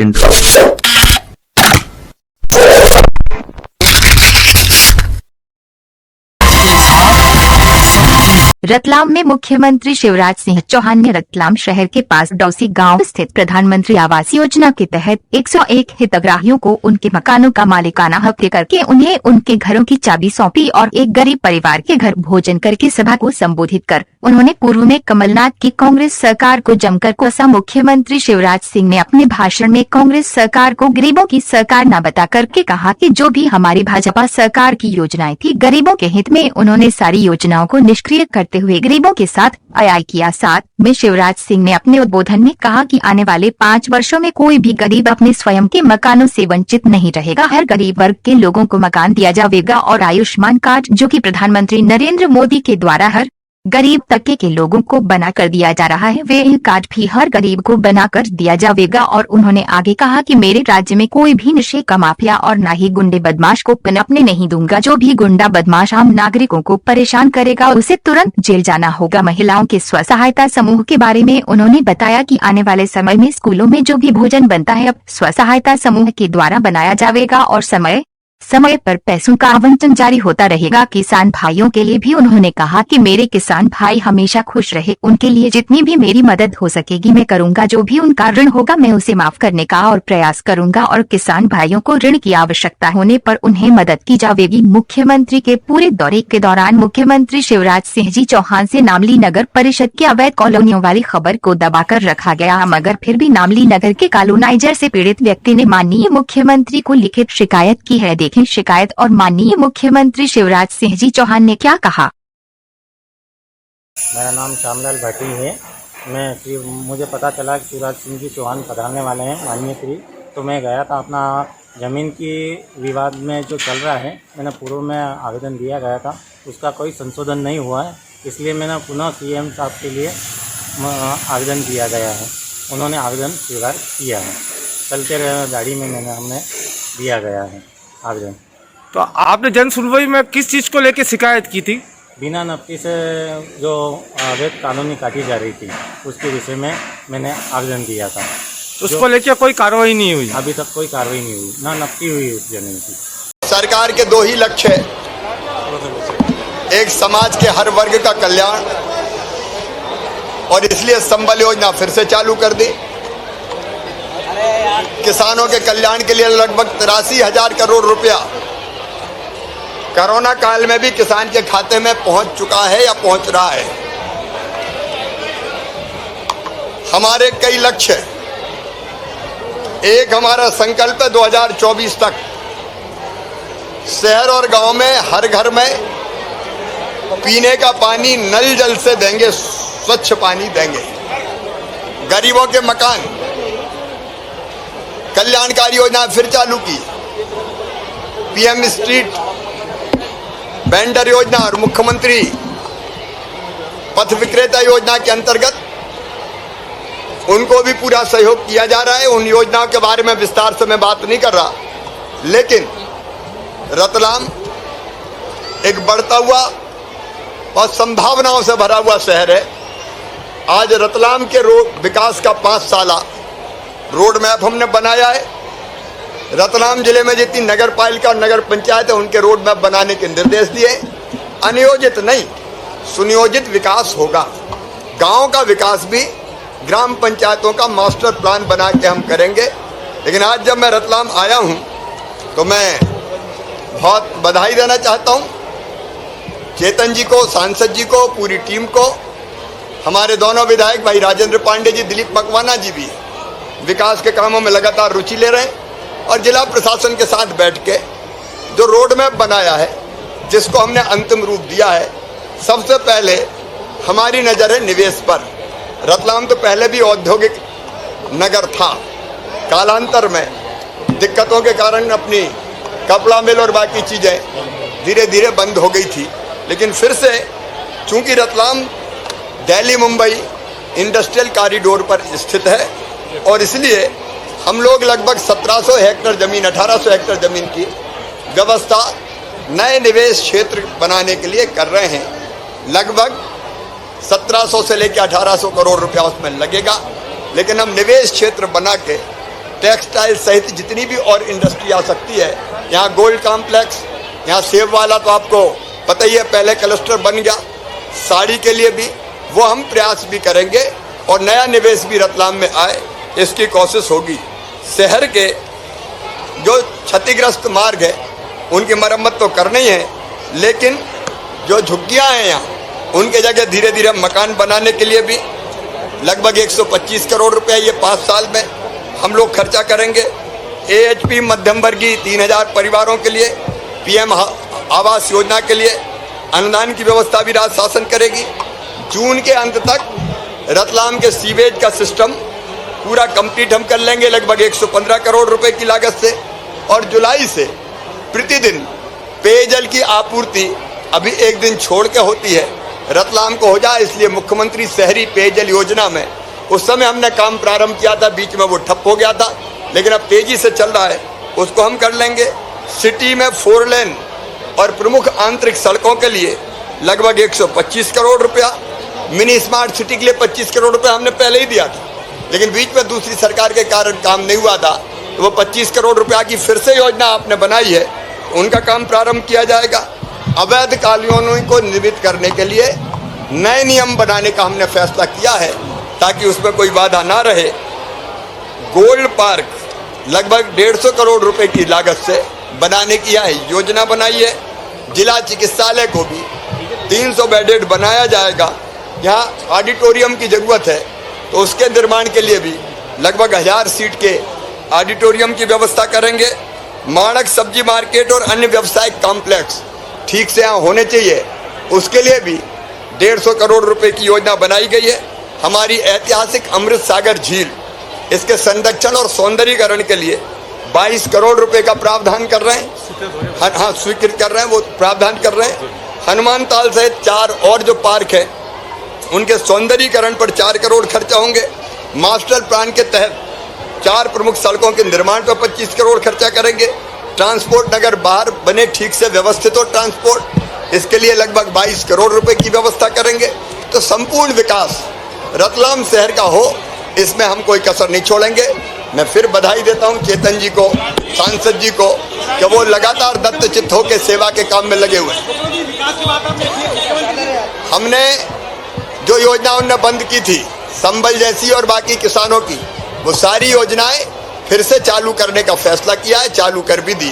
Second. Ratlam में मुख्यमंत्री शिवराज सिंह चौहान ने रतलाम शहर के पास डौसी गांव स्थित प्रधानमंत्री आवास योजना के तहत 101 हितग्राहियों को उनके मकानों का मालिकाना हक करके उन्हें उनके घरों की चाबी सौंपी और एक गरीब परिवार के घर भोजन करके सभा को संबोधित कर उन्होंने पूर्व में कमलनाथ की कांग्रेस सरकार को जमकर कोसा। मुख्यमंत्री शिवराज सिंह ने अपने भाषण में कांग्रेस सरकार को गरीबों की सरकार न बता करके कहा कि जो भी हमारी भाजपा सरकार की योजनाएं थी गरीबों के हित में, उन्होंने सारी योजनाओं को निष्क्रिय करते हुए गरीबों के साथ अन्याय किया। साथ में शिवराज सिंह ने अपने उद्बोधन में कहा कि आने वाले 5 वर्षों में कोई भी गरीब अपने स्वयं के मकानों से वंचित नहीं रहेगा। हर गरीब वर्ग के लोगों को मकान दिया जाएगा और आयुष्मान कार्ड जो कि प्रधानमंत्री नरेंद्र मोदी के द्वारा हर गरीब तबके के लोगों को बना कर दिया जा रहा है, वे कार्ड भी हर गरीब को बना कर दिया जाएगा। और उन्होंने आगे कहा कि मेरे राज्य में कोई भी नशे का माफिया और न ही गुंडे बदमाश को पनपने नहीं दूंगा। जो भी गुंडा बदमाश आम नागरिकों को परेशान करेगा उसे तुरंत जेल जाना होगा। महिलाओं के स्व सहायता समूह के बारे में उन्होंने बताया कि आने वाले समय में स्कूलों में जो भी भोजन बनता है अब स्व सहायता समूह के द्वारा बनाया जाएगा और समय पर पैसों का आवंटन जारी होता रहेगा। किसान भाइयों के लिए भी उन्होंने कहा कि मेरे किसान भाई हमेशा खुश रहे, उनके लिए जितनी भी मेरी मदद हो सकेगी मैं करूंगा। जो भी उनका ऋण होगा मैं उसे माफ करने का और प्रयास करूंगा और किसान भाइयों को ऋण की आवश्यकता होने पर उन्हें मदद की जाएगी। मुख्यमंत्री के पूरे दौरे के दौरान मुख्यमंत्री शिवराज सिंह जी चौहान से नामली नगर परिषद की अवैध कॉलोनियों वाली खबर को दबाकर रखा गया, मगर फिर भी नामली नगर के कॉलोनाइजर से पीड़ित व्यक्ति ने माननीय मुख्यमंत्री को लिखित शिकायत की है। देखें शिकायत और माननीय मुख्यमंत्री शिवराज सिंह जी चौहान ने क्या कहा। मेरा नाम श्यामलाल भाटी है। मुझे पता चला कि शिवराज सिंह जी चौहान पधारने वाले हैं माननीय श्री, तो मैं गया था अपना ज़मीन की विवाद में जो चल रहा है, मैंने पूर्व में आवेदन दिया गया था, उसका कोई संशोधन नहीं हुआ है, इसलिए मैंने पुनः सीएम साहब के लिए आवेदन दिया गया है। उन्होंने आवेदन स्वीकार किया है, चलते रहे गाड़ी में हमने दिया गया है आवेदन। तो आपने जन सुनवाई में किस चीज़ को लेकर शिकायत की थी? बिना नफ्ती से जो अवैध कॉलोनी काटी जा रही थी उसके विषय में मैंने आवेदन दिया था। उसको लेकर कोई कार्रवाई नहीं हुई? अभी तक कोई कार्रवाई नहीं हुई, ना नफ्ती हुई उस जमीन की। सरकार के 2 ही लक्ष्य है, एक समाज के हर वर्ग का कल्याण, और इसलिए संबल योजना फिर से चालू कर दी। किसानों के कल्याण के लिए लगभग 83,000 करोड़ रुपया कोरोना काल में भी किसान के खाते में पहुंच चुका है या पहुंच रहा है। हमारे कई लक्ष्य हैं। एक हमारा संकल्प है 2024 तक शहर और गांव में हर घर में पीने का पानी नल जल से देंगे, स्वच्छ पानी देंगे। गरीबों के मकान, कल्याणकारी योजना फिर चालू की, पीएम स्ट्रीट वेंडर योजना और मुख्यमंत्री पथ विक्रेता योजना के अंतर्गत उनको भी पूरा सहयोग किया जा रहा है। उन योजनाओं के बारे में विस्तार से मैं बात नहीं कर रहा, लेकिन रतलाम एक बढ़ता हुआ और संभावनाओं से भरा हुआ शहर है। आज रतलाम के रोड विकास का 5 साला रोड मैप हमने बनाया है। रतलाम जिले में जितनी नगर पालिका और नगर पंचायत है उनके रोड मैप बनाने के निर्देश दिए। अनियोजित नहीं, सुनियोजित विकास होगा। गांव का विकास भी ग्राम पंचायतों का मास्टर प्लान बना के हम करेंगे। लेकिन आज जब मैं रतलाम आया हूं तो मैं बहुत बधाई देना चाहता हूं चेतन जी को, सांसद जी को, पूरी टीम को। हमारे दोनों विधायक भाई राजेंद्र पांडे जी, दिलीप मकवाना जी भी विकास के कामों में लगातार रुचि ले रहे हैं, और जिला प्रशासन के साथ बैठ के जो रोड मैप बनाया है, जिसको हमने अंतिम रूप दिया है, सबसे पहले हमारी नज़र है निवेश पर। रतलाम तो पहले भी औद्योगिक नगर था, कालांतर में दिक्कतों के कारण अपनी कपड़ा मिल और बाकी चीज़ें धीरे धीरे बंद हो गई थी, लेकिन फिर से चूंकि रतलाम दिल्ली मुंबई इंडस्ट्रियल कॉरिडोर पर स्थित है और इसलिए हम लोग लगभग 1700 हेक्टेयर ज़मीन, 1800 हेक्टेयर ज़मीन की व्यवस्था नए निवेश क्षेत्र बनाने के लिए कर रहे हैं। लगभग 1700 से लेकर 1800 करोड़ रुपया उसमें लगेगा, लेकिन हम निवेश क्षेत्र बना के टेक्सटाइल सहित जितनी भी और इंडस्ट्री आ सकती है, यहाँ गोल्ड कॉम्प्लेक्स, यहाँ सेब वाला तो आपको पता ही है, पहले क्लस्टर बन गया। साड़ी के लिए भी वो हम प्रयास भी करेंगे और नया निवेश भी रतलाम में आए, इसकी कोशिश होगी। शहर के जो क्षतिग्रस्त मार्ग है उनकी मरम्मत तो करनी है, लेकिन जो झुग्गियाँ हैं यहाँ उनके जगह धीरे धीरे मकान बनाने के लिए भी लगभग 125 करोड़ रुपए ये 5 साल में हम लोग खर्चा करेंगे। AHP मध्यम वर्गीय 3000 परिवारों के लिए PM आवास योजना के लिए अनुदान की व्यवस्था भी राज्य शासन करेगी। जून के अंत तक रतलाम के सीवेज का सिस्टम पूरा कंप्लीट हम कर लेंगे लगभग 115 करोड़ रुपए की लागत से, और जुलाई से प्रतिदिन पेयजल की आपूर्ति अभी एक दिन छोड़ के होती है रतलाम को हो जाए, इसलिए मुख्यमंत्री शहरी पेयजल योजना में उस समय हमने काम प्रारंभ किया था, बीच में वो ठप हो गया था, लेकिन अब तेजी से चल रहा है, उसको हम कर लेंगे। सिटी में 4 लेन और प्रमुख आंतरिक सड़कों के लिए लगभग 125 करोड़ रुपया, मिनी स्मार्ट सिटी के लिए 25 करोड़ रुपया हमने पहले ही दिया था, लेकिन बीच में दूसरी सरकार के कारण काम नहीं हुआ था, तो वो 25 करोड़ रुपया की फिर से योजना आपने बनाई है, उनका काम प्रारंभ किया जाएगा। अवैध कॉलोनियों को निर्मित करने के लिए नए नियम बनाने का हमने फैसला किया है ताकि उसमें कोई बाधा ना रहे। गोल्ड पार्क लगभग 150 करोड़ रुपए की लागत से बनाने की योजना बनाई है। जिला चिकित्सालय को भी 300 बेडेड बनाया जाएगा। यहाँ ऑडिटोरियम की जरूरत है, तो उसके निर्माण के लिए भी लगभग 1000 सीट के ऑडिटोरियम की व्यवस्था करेंगे। माणक सब्जी मार्केट और अन्य व्यावसायिक कॉम्प्लेक्स ठीक से यहाँ होने चाहिए, उसके लिए भी 150 करोड़ रुपए की योजना बनाई गई है। हमारी ऐतिहासिक अमृत सागर झील, इसके संरक्षण और सौंदर्यीकरण के लिए 22 करोड़ रुपए का प्रावधान कर रहे हैं। हाँ, स्वीकृत कर रहे हैं, वो प्रावधान कर रहे हैं। हनुमान ताल सहित 4 और जो पार्क है उनके सौंदर्यीकरण पर 4 करोड़ खर्चा होंगे। मास्टर प्लान के तहत 4 प्रमुख सड़कों के निर्माण पर 25 करोड़ खर्चा करेंगे। ट्रांसपोर्ट नगर बाहर बने ठीक से व्यवस्थित हो ट्रांसपोर्ट, इसके लिए लगभग 22 करोड़ रुपए की व्यवस्था करेंगे। तो संपूर्ण विकास रतलाम शहर का हो, इसमें हम कोई कसर नहीं छोड़ेंगे। मैं फिर बधाई देता हूं चेतन जी को, सांसद जी को, कि वो लगातार दत्तचित्त होकर सेवा के काम में लगे हुए हैं। हमने जो योजना उनने बंद की थी, संबल जैसी और बाकी किसानों की, वो सारी योजनाएं फिर से चालू करने का फैसला किया है, चालू कर भी दिए।